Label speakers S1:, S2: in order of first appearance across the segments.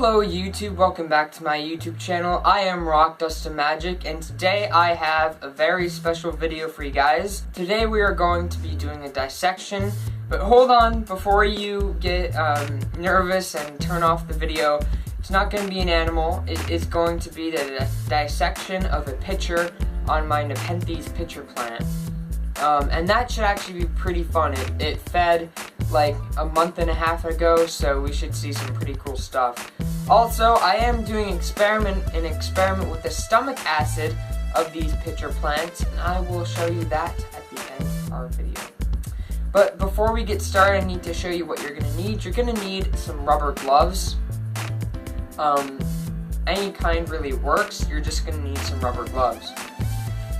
S1: Hello YouTube, welcome back to my YouTube channel. I am Rock Dust and Magic, and today I have a very special video for you guys. Today we are going to be doing a dissection, but hold on, before you get nervous and turn off the video, it's not going to be an animal. It is going to be the dissection of a pitcher on my Nepenthes pitcher plant. And that should actually be pretty fun. It fed like a month and a half ago, so we should see some pretty cool stuff. Also, I am doing an experiment with the stomach acid of these pitcher plants, and I will show you that at the end of our video. But before we get started, I need to show you what you're going to need. You're going to need some rubber gloves. Any kind really works. You're just going to need some rubber gloves.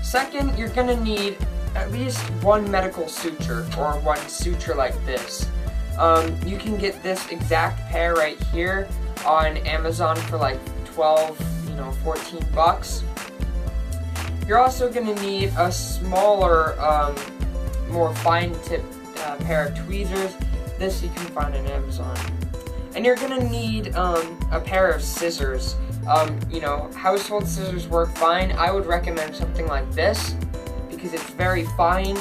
S1: Second, you're going to need at least one medical suture, or one suture like this. You can get this exact pair right here on Amazon for like 12, 14 bucks. You're also going to need a smaller, more fine-tipped pair of tweezers. This you can find on Amazon. And you're going to need a pair of scissors. Household scissors work fine. I would recommend something like this, because it's very fine.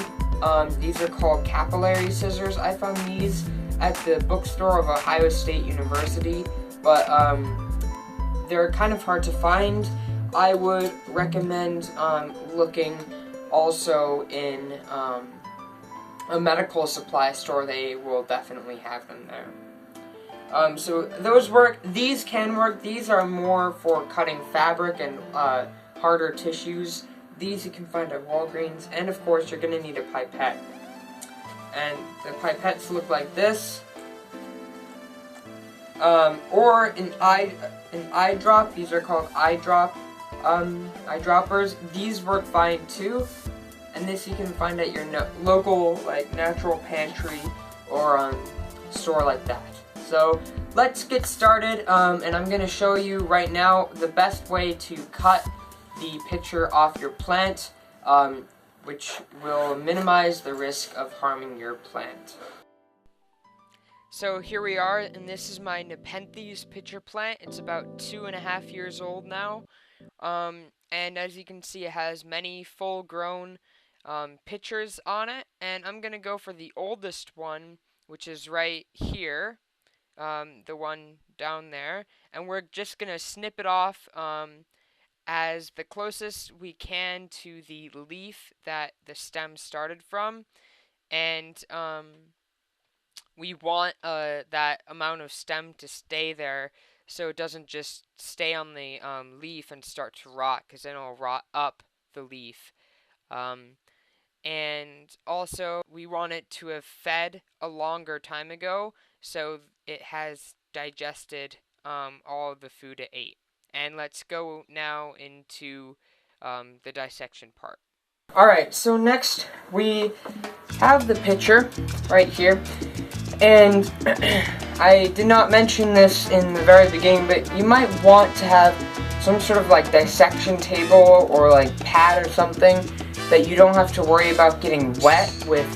S1: These are called capillary scissors. I found these at the bookstore of Ohio State University, but they're kind of hard to find. I would recommend looking also in a medical supply store. They will definitely have them there. So those work. These can work. These are more for cutting fabric and harder tissues. These you can find at Walgreens, and of course you're going to need a pipette. And the pipettes look like this, or an eye drop. These are called eyedroppers. These work fine too, and this you can find at your local natural pantry or store like that. So let's get started, and I'm going to show you right now the best way to cut the pitcher off your plant, which will minimize the risk of harming your plant. So here we are, and this is my Nepenthes pitcher plant. It's about 2.5 years old now, and as you can see, it has many full-grown pitchers on it, and I'm gonna go for the oldest one, which is right here, the one down there, and we're just gonna snip it off as the closest we can to the leaf that the stem started from, and we want that amount of stem to stay there, so it doesn't just stay on the leaf and start to rot, because then it'll rot up the leaf. And also we want it to have fed a longer time ago, so it has digested all of the food it ate. And let's go now into the dissection part. Alright, so next we have the pitcher right here, and I did not mention this in the very beginning, but you might want to have some sort of dissection table or pad or something that you don't have to worry about getting wet with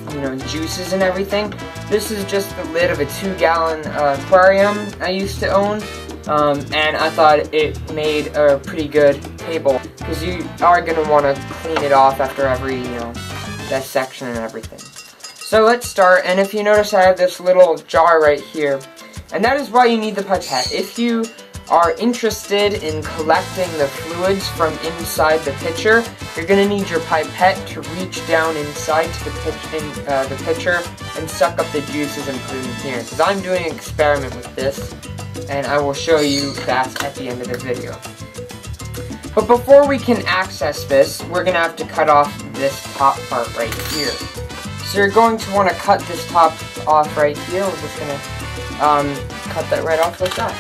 S1: juices and everything. This is just the lid of a 2-gallon aquarium I used to own. And I thought it made a pretty good table, because you are going to want to clean it off after every, dissection and everything. So let's start, and if you notice I have this little jar right here, and that is why you need the pipette. If you are interested in collecting the fluids from inside the pitcher, you're going to need your pipette to reach down inside to the pitcher and suck up the juices and put it in here, because I'm doing an experiment with this, and I will show you that at the end of the video. But before we can access this, we're going to have to cut off this top part right here. So you're going to want to cut this top off right here. We're just going to cut that right off like that.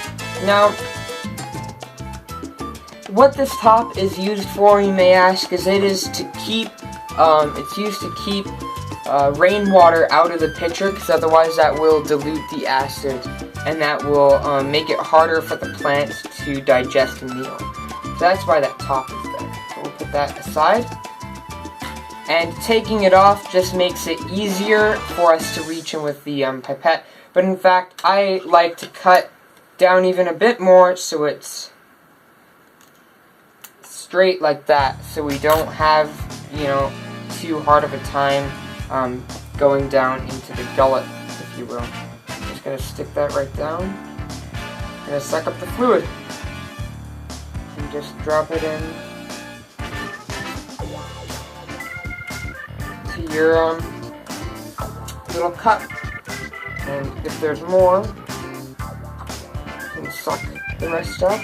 S1: Now, what this top is used for, you may ask, is it is to keep, it's used to keep rainwater out of the pitcher, because otherwise that will dilute the acid, and that will make it harder for the plant to digest a meal. So that's why that top is there. So we'll put that aside. And taking it off just makes it easier for us to reach in with the pipette. But in fact, I like to cut down even a bit more so it's straight like that, so we don't have, you know, too hard of a time going down into the gullet, if you will. I'm just going to stick that right down. I'm going to suck up the fluid and just drop it in to your little cup. And if there's more, you can suck the rest up.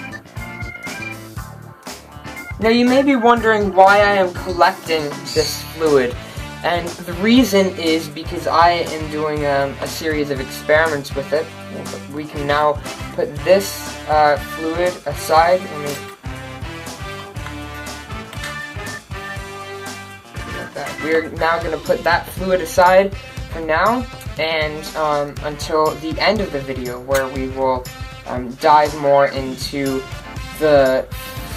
S1: Now you may be wondering why I am collecting this fluid, and the reason is because I am doing a series of experiments with it. We can now put this fluid aside. We're now going to put that fluid aside for now, and until the end of the video, where we will dive more into the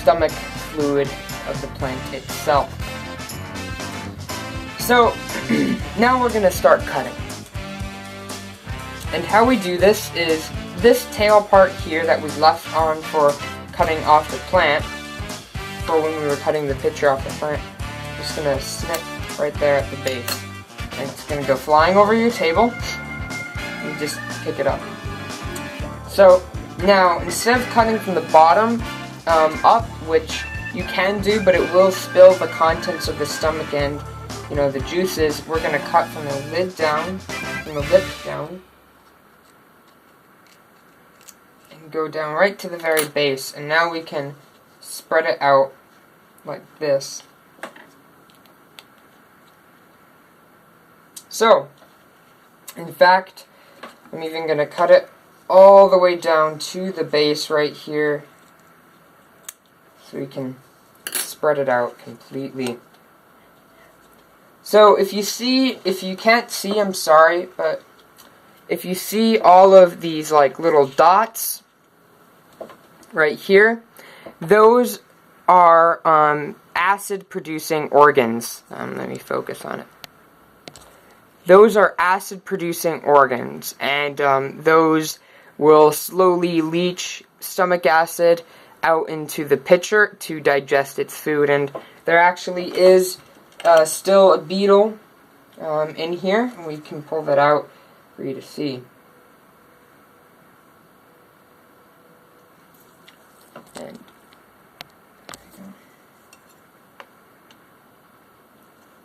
S1: stomach fluid of the plant itself. So now we're going to start cutting. And how we do this is this tail part here that we left on for cutting off the plant, for when we were cutting the picture off the plant, just going to snip right there at the base. And it's going to go flying over your table. You just pick it up. So now, instead of cutting from the bottom up, which you can do, but it will spill the contents of the stomach and, you know, the juices, we're going to cut from the lid down, from the lip down, and go down right to the very base. And now we can spread it out like this. So, in fact, I'm even going to cut it all the way down to the base right here, so we can spread it out completely. So if you can't see, I'm sorry, but if you see all of these like little dots right here, those are acid producing organs. Let me focus on it. Those are acid producing organs, and those will slowly leach stomach acid out into the pitcher to digest its food. And there actually is still a beetle in here, and we can pull that out for you to see. And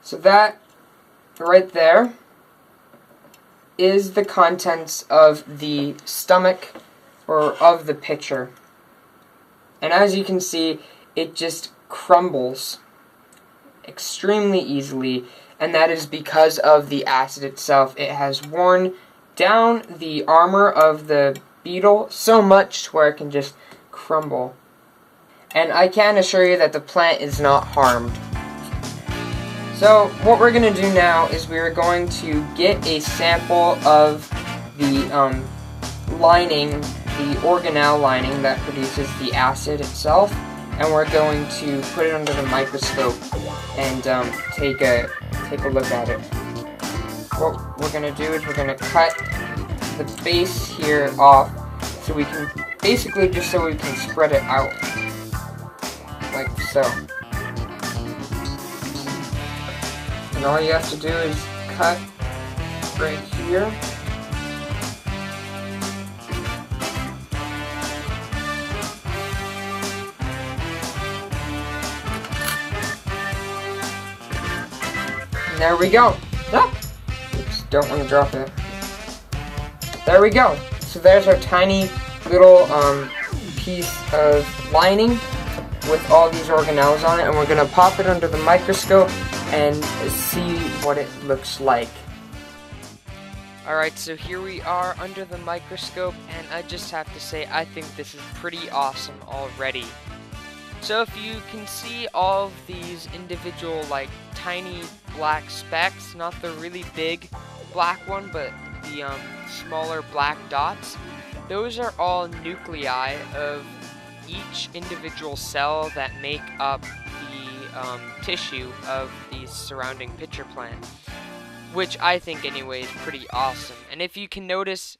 S1: so that right there is the contents of the stomach, or of the pitcher. And as you can see, it just crumbles extremely easily, and that is because of the acid itself. It has worn down the armor of the beetle so much to where it can just crumble. And I can assure you that the plant is not harmed. So what we're going to do now is we're going to get a sample of the lining, the organelle lining that produces the acid itself, and we're going to put it under the microscope and take a look at it. What we're going to do is we're going to cut the base here off, so we can basically just so we can spread it out like so. And all you have to do is cut right here. And there we go. Ah! Oops, don't want to drop it. There we go. So there's our tiny little piece of lining with all these organelles on it, and we're going to pop it under the microscope and see what it looks like. Alright, so here we are under the microscope, and I just have to say, I think this is pretty awesome already. So if you can see all of these individual, like, tiny black specks, not the really big black one, but the smaller black dots, those are all nuclei of each individual cell that make up the tissue of the surrounding pitcher plant, which I think anyway is pretty awesome. And if you can notice,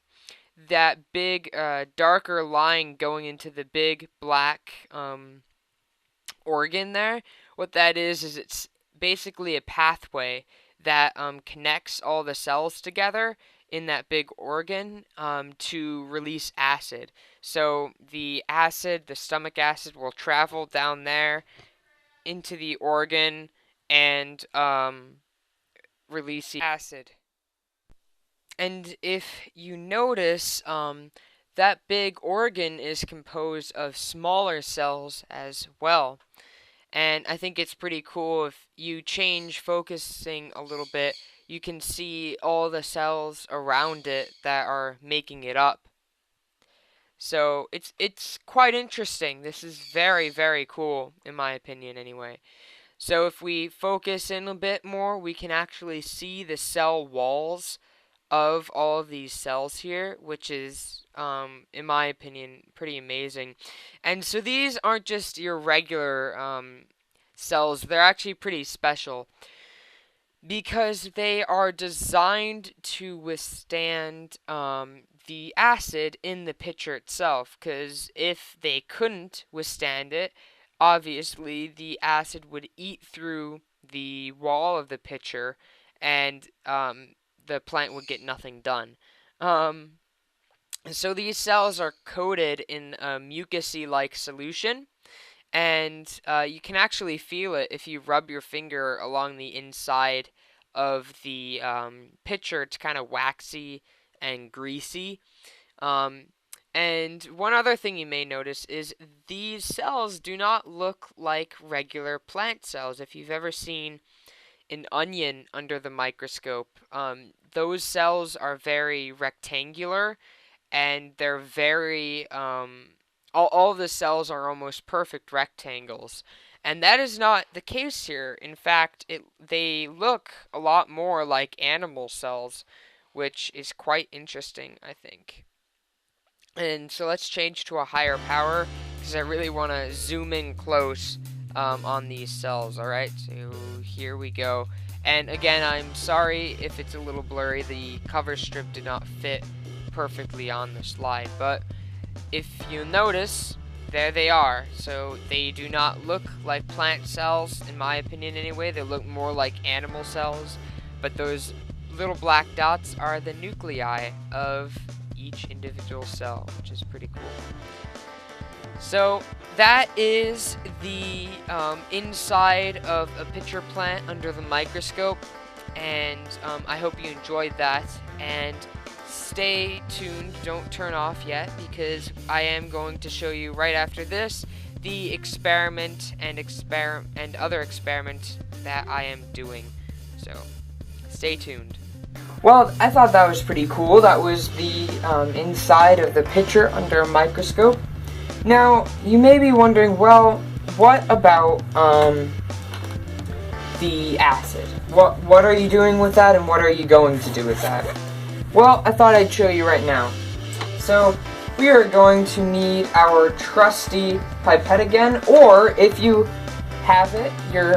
S1: that big darker line going into the big black organ there, what that is it's basically a pathway that connects all the cells together in that big organ to release acid. So the acid, the stomach acid, will travel down there into the organ and release the acid. And if you notice, that big organ is composed of smaller cells as well. And I think it's pretty cool if you change focusing a little bit, you can see all the cells around it that are making it up. So it's quite interesting. This is very, very cool in my opinion anyway. So if we focus in a bit more, we can actually see the cell walls of all of these cells here, which is, in my opinion, pretty amazing. And so these aren't just your regular cells, they're actually pretty special because they are designed to withstand the acid in the pitcher itself. Because if they couldn't withstand it, obviously the acid would eat through the wall of the pitcher and the plant would get nothing done. Um, so these cells are coated in a mucousy-like solution, and you can actually feel it if you rub your finger along the inside of the pitcher. It's kind of waxy and greasy. Um, and one other thing you may notice is these cells do not look like regular plant cells. If you've ever seen an onion under the microscope, those cells are very rectangular and they're very all the cells are almost perfect rectangles, and that is not the case here. In fact, they look a lot more like animal cells, which is quite interesting, I think. And so let's change to a higher power because I really want to zoom in close on these cells. Alright, so here we go. And again, I'm sorry if it's a little blurry. The cover strip did not fit perfectly on the slide, but if you notice, there they are. So they do not look like plant cells, in my opinion anyway. They look more like animal cells, but those little black dots are the nuclei of each individual cell, which is pretty cool. So that is the inside of a pitcher plant under the microscope, and I hope you enjoyed that. And stay tuned, don't turn off yet, because I am going to show you right after this the experiment and other experiment that I am doing. So stay tuned. Well, I thought that was pretty cool. That was the inside of the pitcher under a microscope. Now, you may be wondering, well, what about the acid? What are you doing with that, and what are you going to do with that? Well, I thought I'd show you right now. So, we are going to need our trusty pipette again, or if you have it, your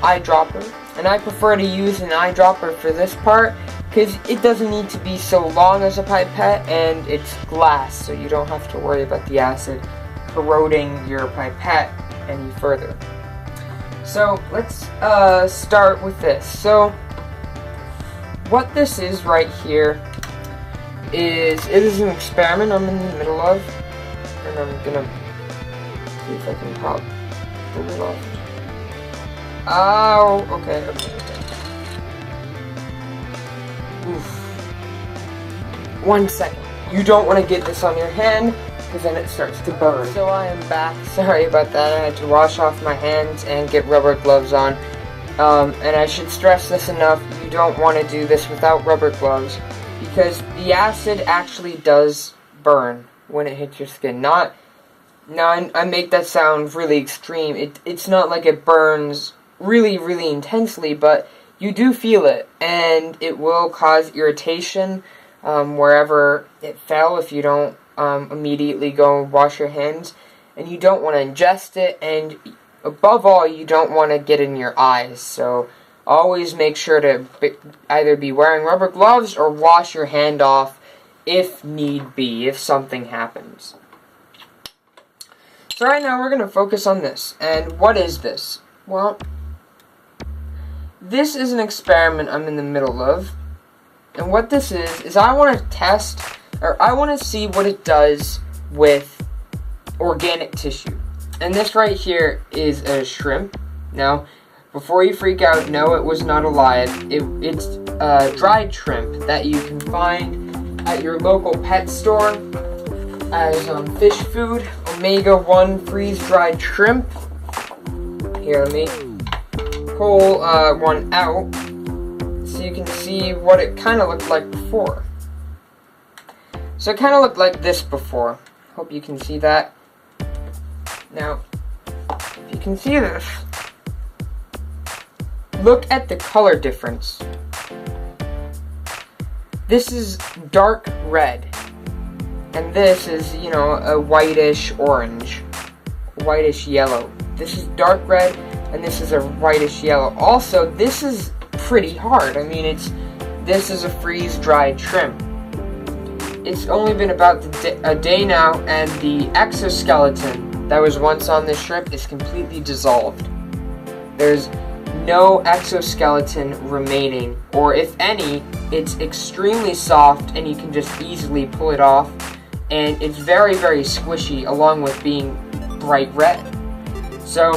S1: eyedropper. And I prefer to use an eyedropper for this part, because it doesn't need to be so long as a pipette, and it's glass, so you don't have to worry about the acid corroding your pipette any further. So let's start with this. So what this is right here is, it is an experiment I'm in the middle of, and I'm gonna see if I can pop the lid off. Oh, okay. Oof. 1 second. You don't want to get this on your hand, because then it starts to burn. So I am back. Sorry about that. I had to wash off my hands and get rubber gloves on. And I should stress this enough, you don't want to do this without rubber gloves, because the acid actually does burn when it hits your skin. Now I make that sound really extreme. It's not like it burns really, really intensely, but you do feel it, and it will cause irritation wherever it fell if you don't immediately go wash your hands, and you don't want to ingest it, and above all, you don't want to get in your eyes. So always make sure to either be wearing rubber gloves or wash your hand off if need be, if something happens. So right now we're going to focus on this. And what is this? Well, this is an experiment I'm in the middle of. And what this is I want to test, or I want to see what it does with organic tissue. And this right here is a shrimp. Now, before you freak out, no, it was not alive. It's dried shrimp that you can find at your local pet store as fish food. Omega-1 freeze-dried shrimp. Here, let me pull one out so you can see what it kind of looked like before. So it kind of looked like this before. Hope you can see that. Now, if you can see this, look at the color difference. This is dark red, and this is, you know, a whitish orange, whitish yellow. This is dark red, and this is a whitish yellow. Also, this is pretty hard. I mean, this is a freeze-dried shrimp. It's only been about a day now, and the exoskeleton that was once on this shrimp is completely dissolved. There's no exoskeleton remaining, or if any, it's extremely soft and you can just easily pull it off, and it's very, very squishy along with being bright red. So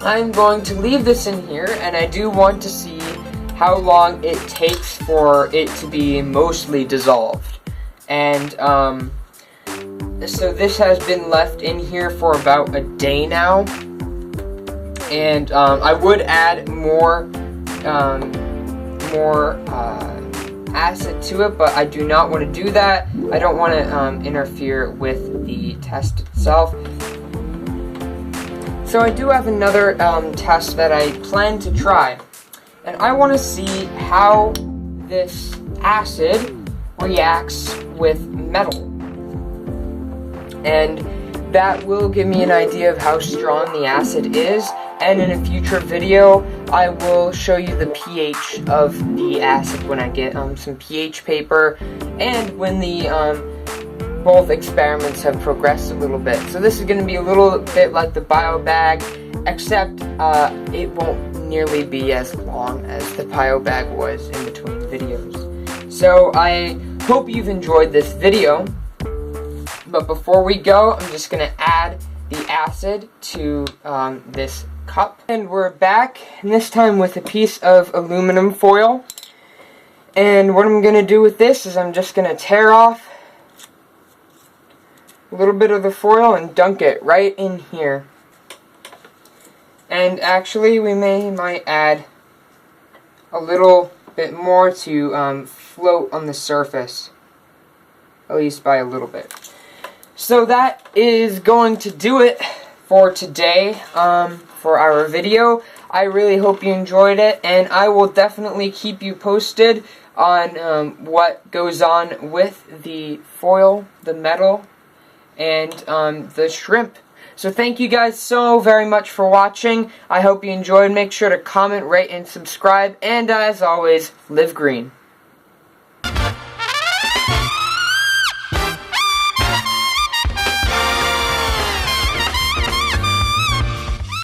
S1: I'm going to leave this in here, and I do want to see how long it takes for it to be mostly dissolved. And so this has been left in here for about a day now, and I would add more acid to it, but I do not want to do that. I don't want to interfere with the test itself. So I do have another test that I plan to try, and I want to see how this acid reacts with metal. And that will give me an idea of how strong the acid is, and in a future video I will show you the pH of the acid when I get some pH paper, and when the both experiments have progressed a little bit. So this is going to be a little bit like the bio bag, except it won't nearly be as long as the bio bag was in between videos. So I hope you've enjoyed this video. But before we go, I'm just going to add the acid to this cup. And we're back, and this time with a piece of aluminum foil. And what I'm going to do with this is I'm just going to tear off a little bit of the foil and dunk it right in here. And actually, we might add a little bit more to float on the surface, at least by a little bit. So that is going to do it for today, for our video. I really hope you enjoyed it, and I will definitely keep you posted on what goes on with the foil, the metal, and the shrimp. So thank you guys so very much for watching. I hope you enjoyed. Make sure to comment, rate, and subscribe, and as always, live green.